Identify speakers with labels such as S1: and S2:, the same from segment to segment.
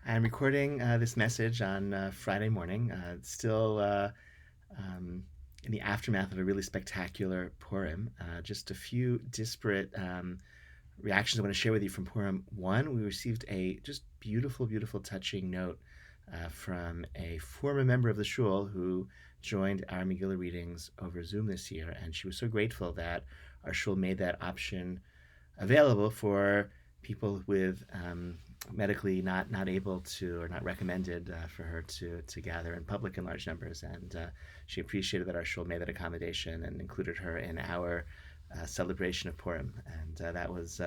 S1: I'm recording this message on Friday morning. Um, in the aftermath of a really spectacular Purim. Just a few disparate reactions I want to share with you from Purim. One, we received a just beautiful, beautiful, touching note from a former member of the shul who joined our Megillah readings over Zoom this year, and she was so grateful that our shul made that option available for people with medically not able to or not recommended for her to gather in public in large numbers. And she appreciated that our shul made that accommodation and included her in our celebration of Purim. And that was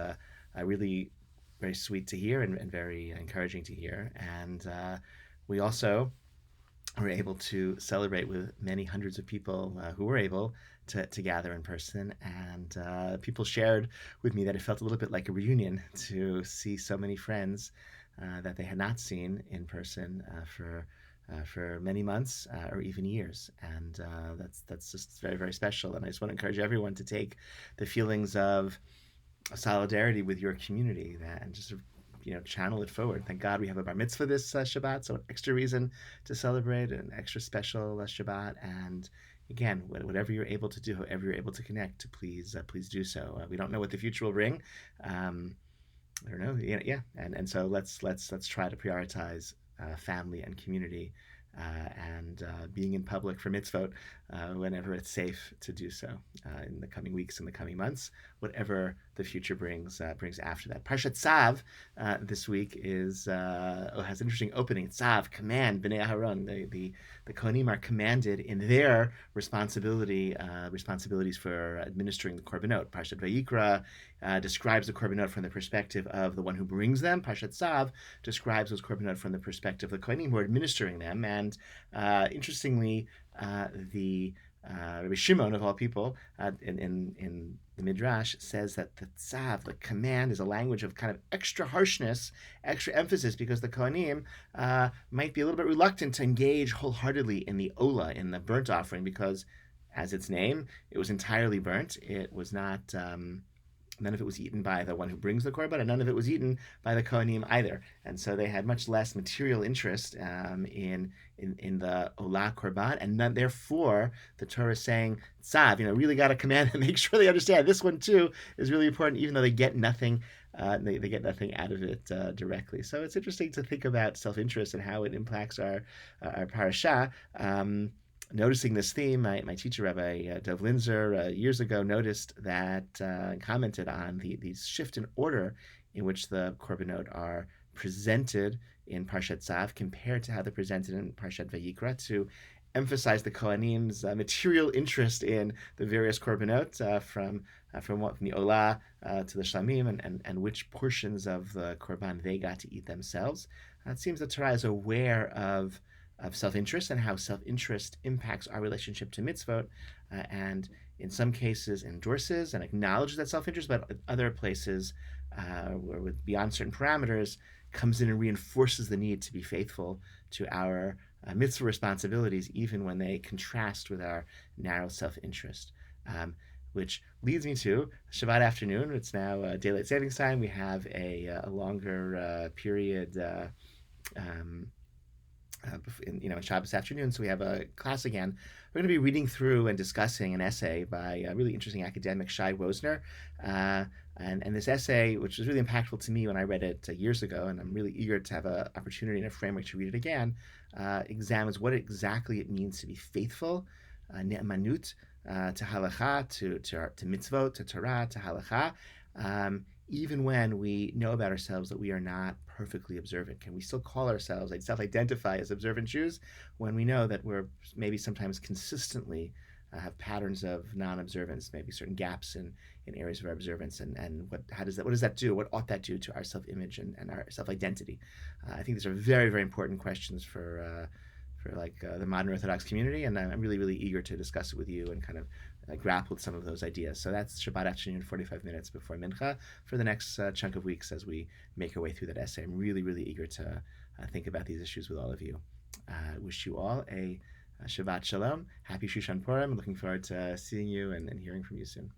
S1: really very sweet to hear and very encouraging to hear. And we also were able to celebrate with many hundreds of people who were able to gather in person. And people shared with me that it felt a little bit like a reunion to see so many friends that they had not seen in person for many months or even years. And that's just very, very special. And I just want to encourage everyone to take the feelings of solidarity with your community and just channel it forward. Thank God we have a bar mitzvah this Shabbat, so an extra reason to celebrate, an extra special Shabbat. And again, whatever you're able to do, however you're able to connect, please do so. We don't know what the future will bring. I don't know. Yeah. And so let's try to prioritize family and community and being in public for mitzvot whenever it's safe to do so in the coming weeks and the coming months, whatever the future brings after that. Parashat Tzav this week has an interesting opening. Tzav, command, Bnei Aharon. The Kohanim are commanded in their responsibilities for administering the korbanot. Parashat Vayikra describes the korbanot from the perspective of the one who brings them. Parashat Tzav describes those korbanot from the perspective of the Kohanim who are administering them. And interestingly, the Rabbi Shimon, of all people, in the Midrash, says that the Tzav, the command, is a language of kind of extra harshness, extra emphasis, because the Kohanim might be a little bit reluctant to engage wholeheartedly in the Ola, in the burnt offering, because, as its name, it was entirely burnt. It was not... none of it was eaten by the one who brings the korban, and none of it was eaten by the Kohanim either. And so they had much less material interest in the Olah korban, and then, therefore the Torah is saying, Tzav, really got to command and make sure they understand this one too is really important, even though they get nothing. They get nothing out of it directly. So it's interesting to think about self-interest and how it impacts our parasha. Noticing this theme, my teacher, Rabbi Dov Linzer, years ago noticed that, commented on the shift in order in which the korbanot are presented in Parashat Tzav compared to how they're presented in Parashat Vayikra, to emphasize the Kohanim's material interest in the various korbanot, from the Olah to the Shlamim, and which portions of the korban they got to eat themselves. It seems the Torah is aware of self-interest and how self-interest impacts our relationship to mitzvot, and in some cases endorses and acknowledges that self-interest, but other places, where with beyond certain parameters, comes in and reinforces the need to be faithful to our mitzvah responsibilities, even when they contrast with our narrow self-interest. Which leads me to Shabbat afternoon. It's now daylight savings time. We have a longer period in Shabbos afternoon, so we have a class again. We're going to be reading through and discussing an essay by a really interesting academic, Shai Wosner, and this essay, which was really impactful to me when I read it years ago, and I'm really eager to have an opportunity and a framework to read it again, examines what exactly it means to be faithful, ne'emanut, to halacha, to mitzvot, to Torah, to halacha, even when we know about ourselves that we are not perfectly observant. Can we still call ourselves, self-identify as observant Jews, when we know that we're maybe sometimes consistently have patterns of non-observance, maybe certain gaps in areas of our observance, and what does that do? What ought that do to our self-image and our self-identity? I think these are very, very important questions for the modern Orthodox community, and I'm really, really eager to discuss it with you and kind of grapple with some of those ideas. So that's Shabbat afternoon, 45 minutes before Mincha, for the next chunk of weeks as we make our way through that essay. I'm really, really eager to think about these issues with all of you. Wish you all a Shabbat Shalom. Happy Shushan Purim. Looking forward to seeing you and hearing from you soon.